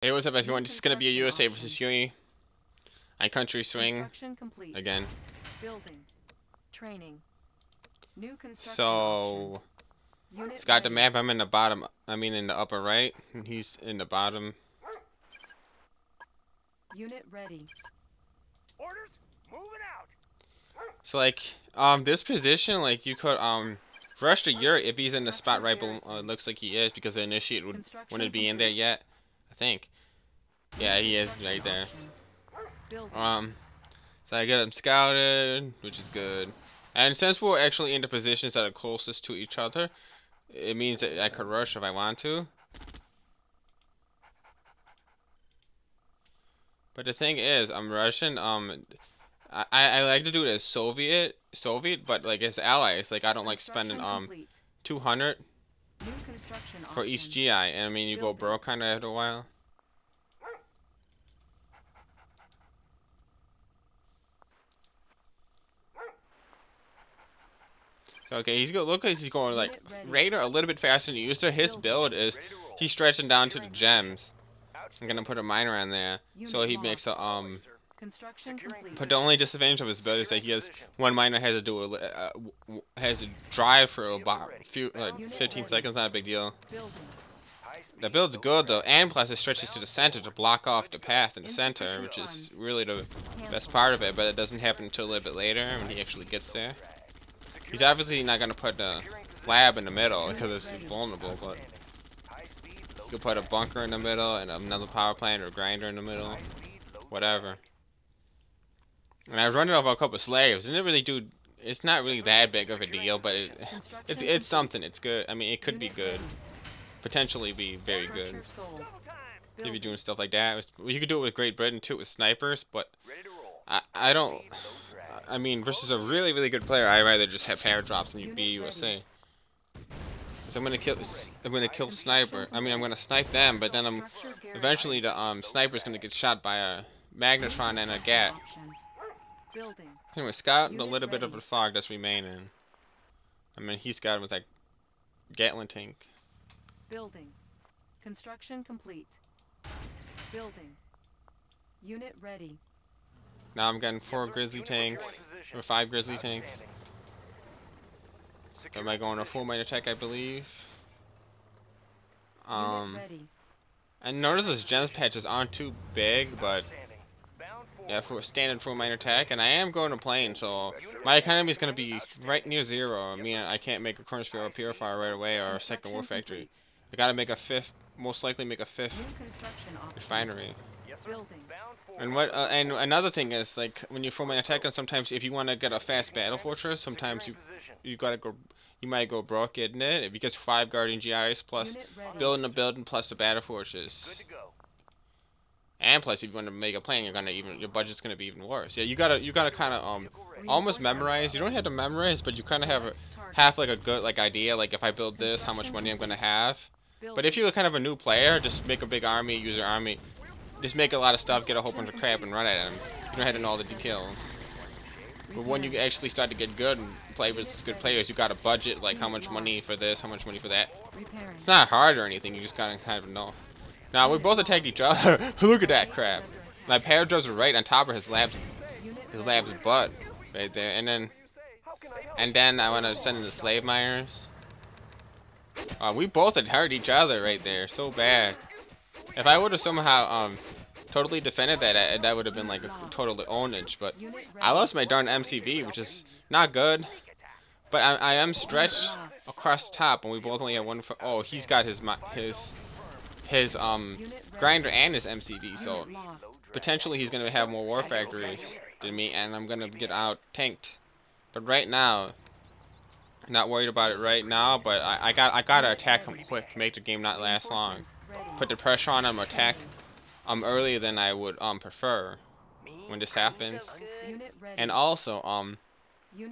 Hey, what's up everyone? This is gonna be a USA versus Yuri and country swing again. Building. Training. New construction So it's got the map. I'm in the bottom. I mean in the upper right, and he's in the bottom. Unit ready. Orders, moving out. So like this position, like you could rush to Yuri if he's in the spot right below. It looks like he is because the initiate wouldn't be in there yet. I think. Yeah, he is right there. So I get him scouted, which is good. And since we're actually in the positions that are closest to each other, it means that I could rush if I want to. But the thing is, I'm Russian. I like to do it as Soviet, but like as allies. Like I don't like spending 200 for each GI, and I mean you go broke kind of after a while. Okay, he's look like he's going like Raider a little bit faster than he used to. His build is he's stretching down to the gems. I'm gonna put a miner on there, so he makes a But the only disadvantage of his build is that he has one miner has to do has to drive for about 15 seconds. Not a big deal. The build's good though, and plus it stretches to the center to block off the path in the center, which is really the best part of it. But it doesn't happen until a little bit later when he actually gets there. He's obviously not going to put the lab in the middle because it's vulnerable, but you could put a bunker in the middle and another power plant or a grinder in the middle, whatever. And I was running over a couple of slaves, and it really it's not really that big of a deal, but it's something. It's good. I mean, it could be good, potentially be very good if you're doing stuff like that. You could do it with Great Britain too with snipers, but I don't. I mean, versus a really, really good player, I'd rather just have power drops and you be USA. So I'm gonna kill sniper. I mean, I'm gonna snipe them, but then eventually the sniper's gonna get shot by a magnetron and a gat. Anyway, scout a little bit of the fog that's remaining. I mean, he's got with that Gatling tank. Building. Construction complete. Building. Unit ready. Now I'm getting 4 grizzly tanks, or 5 grizzly tanks. Am I going to full mine attack, I believe? And notice those gems patches aren't too big, but yeah, for a standard full mine attack. And I am going to plane, so my economy is going to be right near 0. I mean, I can't make a corner sphere or purifier right away or a second war factory. I got to make a 5th, most likely make a 5th refinery. And and another thing is, like, when you form an attack, and sometimes if you want to get a fast battle fortress, sometimes you might go broke getting it. If you get 5 guardian GIs plus building a building plus the battle fortress, and plus if you want to make a plane, your budget's gonna be even worse. Yeah, you gotta kind of almost memorize. You don't have to memorize, but you kind of have like a good idea. Like if I build this, how much money I'm gonna have. But if you're kind of a new player, just make a big army, use your army. Just make a lot of stuff, get a whole bunch of crap, and run at them. You don't have to know all the details. But when you actually start to get good and play with good players, you got a budget, like how much money for this, how much money for that. It's not hard or anything, you just gotta kind of know. Now, we both attacked each other. Look at that crap. My paradrops are right on top of his lab's butt, right there. And then I want to send in the slave miners. We both had hurt each other right there, so bad. If I would have somehow totally defended that, that would have been like a total ownage. But I lost my darn MCV, which is not good. But I am stretched across top, and we both only have one. Oh, he's got his grinder and his MCV, so potentially he's gonna have more war factories than me, and I'm gonna get out tanked. But right now, not worried about it right now. But I gotta attack him quick, make the game not last long. Put the pressure on him, attack earlier than I would prefer when this happens. And also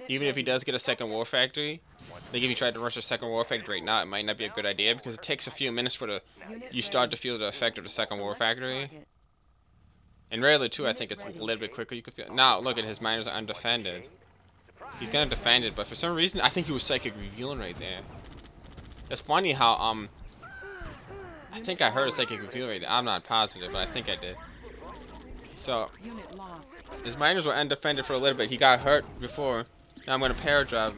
even if he does get a second war factory, like if he tried to rush a second war factory right now, it might not be a good idea because it takes a few minutes for you start to feel the effect of the second war factory. And rarely too, I think it's a little bit quicker. You could feel. Now look at his miners are undefended. He's gonna defend it, but for some reason I think he was psychic revealing right there. It's funny how I think I heard a psychic auxiliary. I'm not positive, but I think I did. So, Unit lost. his miners were undefended for a little bit. He got hurt before. Now I'm going to paradrive.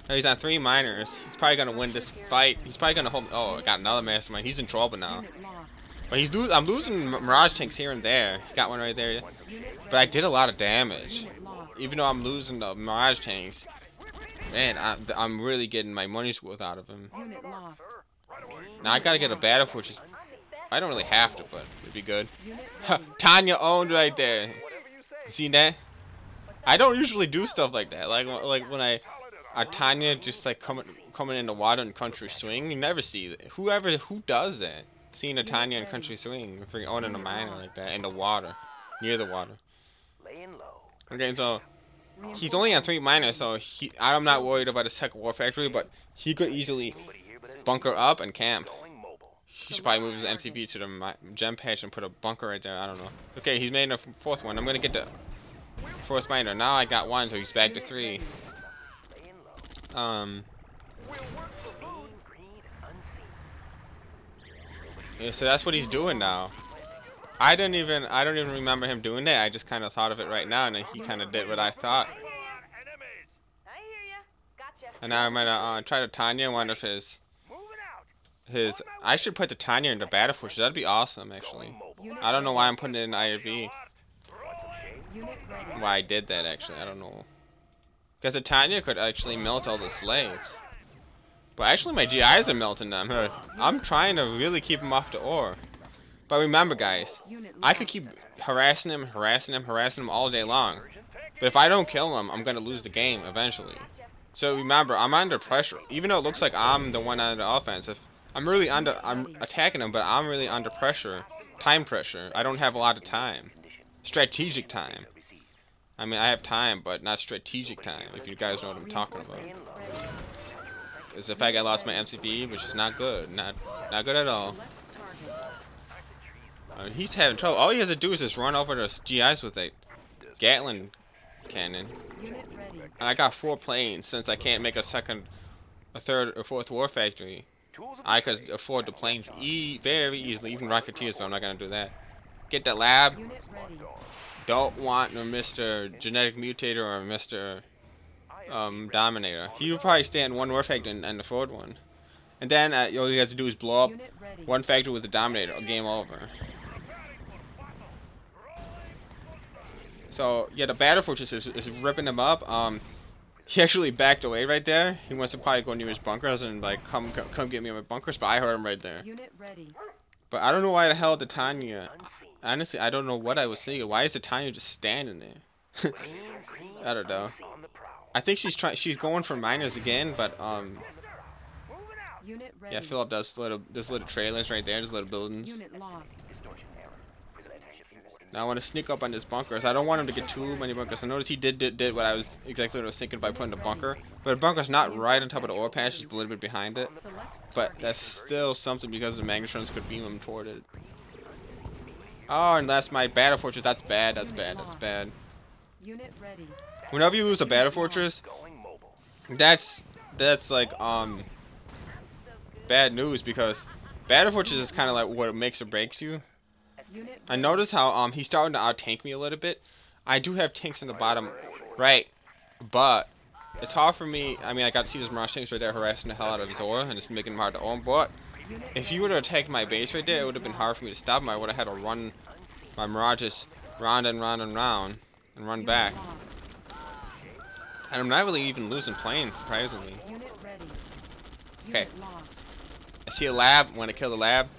Now he's on 3 miners. He's probably going to win this fight. He's probably going to hold... Oh, I got another mastermind. He's in trouble now. Unit lost. But I'm losing Mirage tanks here and there. He got one right there. But I did a lot of damage. Unit lost. Even though I'm losing the Mirage tanks. Man, I'm really getting my money's worth out of him. Unit lost. Now I gotta get a battle fortress. I don't really have to, but it'd be good. Unit ready. Tanya owned right there. You seen that? I don't usually do stuff like that. Like when I Tanya just like coming in the water and country swing. You never see that. Who does that? Seeing a Tanya in country swing, for owning a miner like that in the water, near the water. Okay, so he's only on 3 miners, so I'm not worried about a second war factory, but he could easily bunker up and camp. He should probably move his MCV to the gem patch and put a bunker right there. I don't know. Okay, he's made a 4th one. I'm gonna get the 4th miner. Now I got 1, so he's back to 3. Yeah, so that's what he's doing now. I don't even remember him doing that. I just kind of thought of it right now, and then he kind of did what I thought. I hear ya. Gotcha. And now I'm gonna try to Tanya one of his. I should put the Tanya in the battle fortress. That'd be awesome, actually. I don't know why I'm putting it in IRV. Unit ready. Why I did that, actually. I don't know. Because the Tanya could actually melt all the slaves. But actually, my GIs are melting them. I'm trying to really keep them off the ore. But remember, guys, I could keep harassing him all day long. But if I don't kill him, I'm gonna lose the game eventually. So remember, I'm under pressure. Even though it looks like I'm the one on the offensive, I'm attacking him, but I'm really under pressure. Time pressure. I don't have a lot of time. Strategic time. I mean, I have time, but not strategic time, if you guys know what I'm talking about. Is the fact I lost my MCV, which is not good. Not good at all. He's having trouble. All he has to do is just run over the GIs with a Gatling cannon. Unit ready. And I got 4 planes. Since I can't make a 3rd or 4th war factory, I could afford the planes very easily, even Rocketeers, but I'm not gonna do that. Get that lab. Unit ready. Don't want no Mr. Genetic Mutator or Mr. Dominator. He would probably stay in 1 war factory and the 4th one. And then all he has to do is blow up Unit ready. 1 factory with the Dominator. Game over. So yeah, the battle fortress is ripping him up. He actually backed away right there. He wants to probably go near his bunkers and like come get me in my bunkers, but I heard him right there. Unit ready. But I don't know why the hell the Tanya. Honestly, I don't know what I was thinking. Why is the Tanya just standing there? I don't know. I think she's going for miners again, but Unit ready. yeah, fill up those little trailers right there, those little buildings. Unit lost. Now I want to sneak up on his bunkers. I don't want him to get too many bunkers. I noticed he did what I was exactly what I was thinking by putting the bunker. But the bunker's not right on top of the ore patch, just a little bit behind it. Select But target. that's still something because the magnetrons could beam him toward it. Oh, and that's my battle fortress. That's bad. That's bad. That's bad. Unit ready. Whenever you lose a battle fortress, that's like bad news, because battle fortress is kind of like what makes or breaks you. Unit I noticed how he's starting to out-tank me a little bit. I do have tanks in the bottom right, but it's hard for me. I mean, I got to see those Mirage tanks right there harassing the hell out of Zora, and it's making him hard to own. But if you would have attacked my base right there, it would have been hard for me to stop him. I would have had to run my Mirages round and round and round and run back. And I'm not really even losing planes, surprisingly. Unit ready. Okay. Unit lost. I see a lab. Want to kill the lab?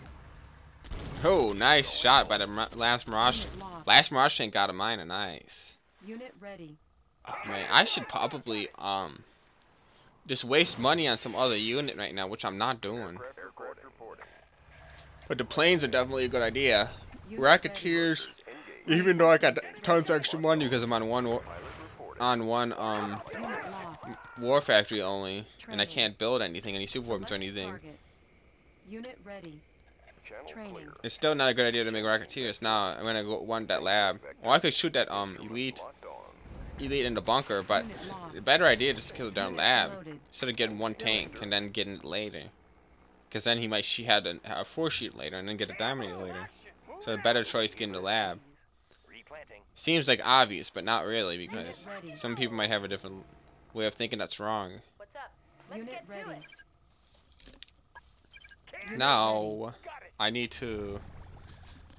Oh, nice shot by the last Mirage. Unit lost. Last Mirage tank got a miner. Nice. Unit ready. Man, I should probably just waste money on some other unit right now, which I'm not doing. But the planes are definitely a good idea. Unit Rocketeers, even though I got tons of extra money because I'm on one ready. Unit lost. war factory only, and I can't build anything, any super weapons or Select anything. target. Unit ready. Training. It's still not a good idea to make Rocketeers. Now I'm gonna go want that lab. Or I could shoot that elite in the bunker, but Unit lost. the better idea is to kill the darn Unit lab loaded. instead of getting 1 tank and then getting it later. because then she had a 4-sheet later and then get a dominator later. So a better choice getting the lab. Seems like obvious, but not really, because some people might have a different way of thinking that's wrong. What's up? Let's Unit get to ready. it. Now, I need to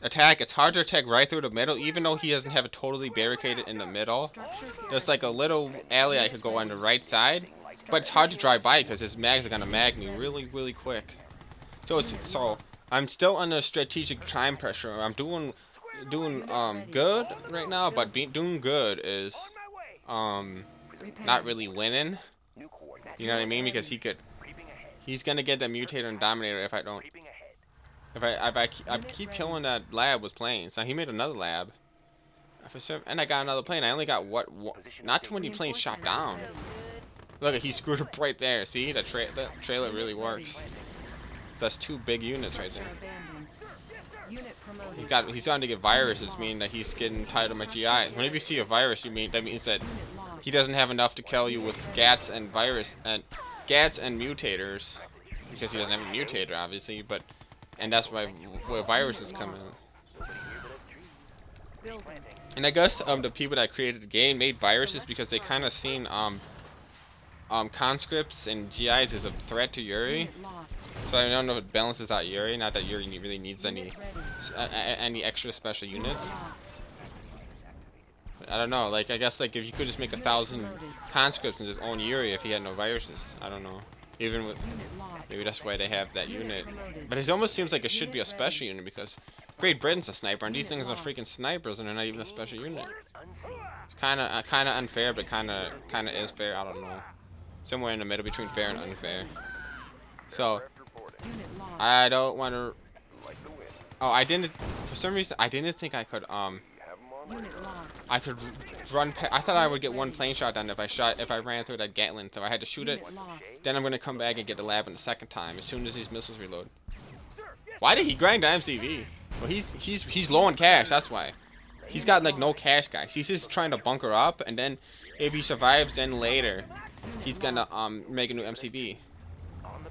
attack. It's hard to attack right through the middle, even though he doesn't have it totally barricaded in the middle. There's like a little alley I could go on the right side, but it's hard to drive by because his mags are gonna mag me really quick. So I'm still under strategic time pressure. I'm doing good right now, but doing good is not really winning. You know what I mean? Because he's gonna get the mutator and dominator if I don't. If I keep killing that lab with planes. Now he made another lab. And I got another plane. I only got not too many planes shot down. Look, he screwed up right there. See, the trailer really works. That's 2 big units right there. He's starting to get viruses, meaning that he's getting tired of my GI. Whenever you see a virus, that means that he doesn't have enough to kill you with GATs and GATs and mutators, because he doesn't have a mutator, obviously. And that's where viruses come in. And I guess the people that created the game made viruses because they kind of seen conscripts and GIs as a threat to Yuri. So I don't know if it balances out Yuri. Not that Yuri really needs any extra special units. I don't know. Like, I guess like if you could just make 1,000 conscripts and just own Yuri if he had no viruses. I don't know. Even with maybe that's why they have that unit. But it almost seems like it should be a special unit because Great Britain's a sniper and these things are freaking snipers and they're not even a special unit. It's kind of unfair, but kind of is fair. I don't know. Somewhere in the middle between fair and unfair. So I don't want to. Oh, I didn't. For some reason, I didn't think I could. I could run. I thought I would get 1 plane shot done if I ran through that Gatling. So I had to shoot it. Then I'm gonna come back and get the lab in the second time as soon as these missiles reload. Why did he grind the MCV? Well, he's low on cash. That's why. He's got like no cash, guys. He's just trying to bunker up, and then if he survives, then later he's gonna make a new MCV.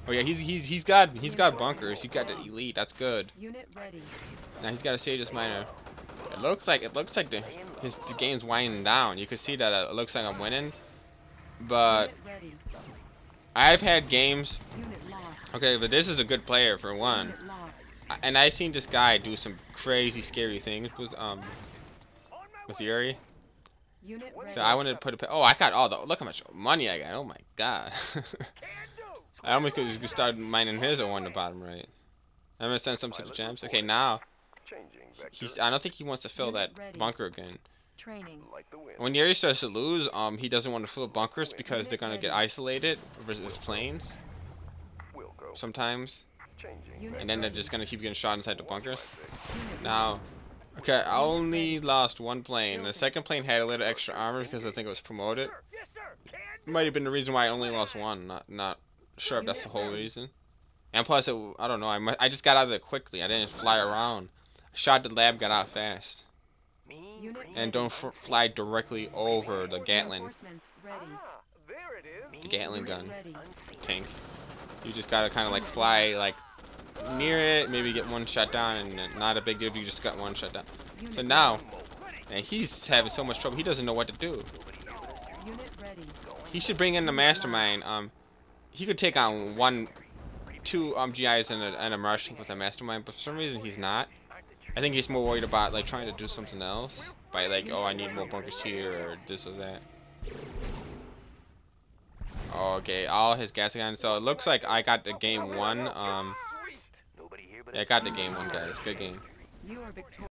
Oh yeah, he's got bunkers. He's got the elite. That's good. Now he's got a Sage's Miner. It looks like the game's winding down. You can see that it looks like I'm winning, but I've had games. Okay, but this is a good player for one, and I seen this guy do some crazy, scary things with Yuri. So I wanted to put a. Oh, I got all the. Look how much money I got. Oh my god. I almost could just start mining his on the bottom right. I'm gonna send some to the gems. Okay, now. I don't think he wants to fill that bunker again. When Yuri starts to lose, he doesn't want to fill bunkers because they're gonna get isolated versus planes. Sometimes. And then they're just gonna keep getting shot inside the bunkers. Now, okay, I only lost 1 plane. The second plane had a little extra armor because I think it was promoted. Might have been the reason why I only lost 1. Not sure if that's the whole reason. And plus, I don't know. I just got out of there quickly. I didn't fly around. I shot the lab, got out fast. And don't fly directly over the Gatling. The Gatling gun. Tank. You just gotta kind of like fly like near it, maybe get 1 shot down, and not a big deal if you just got 1 shot down. So now, and he's having so much trouble. He doesn't know what to do. He should bring in the mastermind. He could take on 2 GIs and a Martian with a mastermind, but for some reason he's not. I think he's more worried about like trying to do something else by like, oh, I need more bunkers here or this or that. Okay, all his gas again. So it looks like I got the game 1. Yeah, I got the game 1, guys. Good game.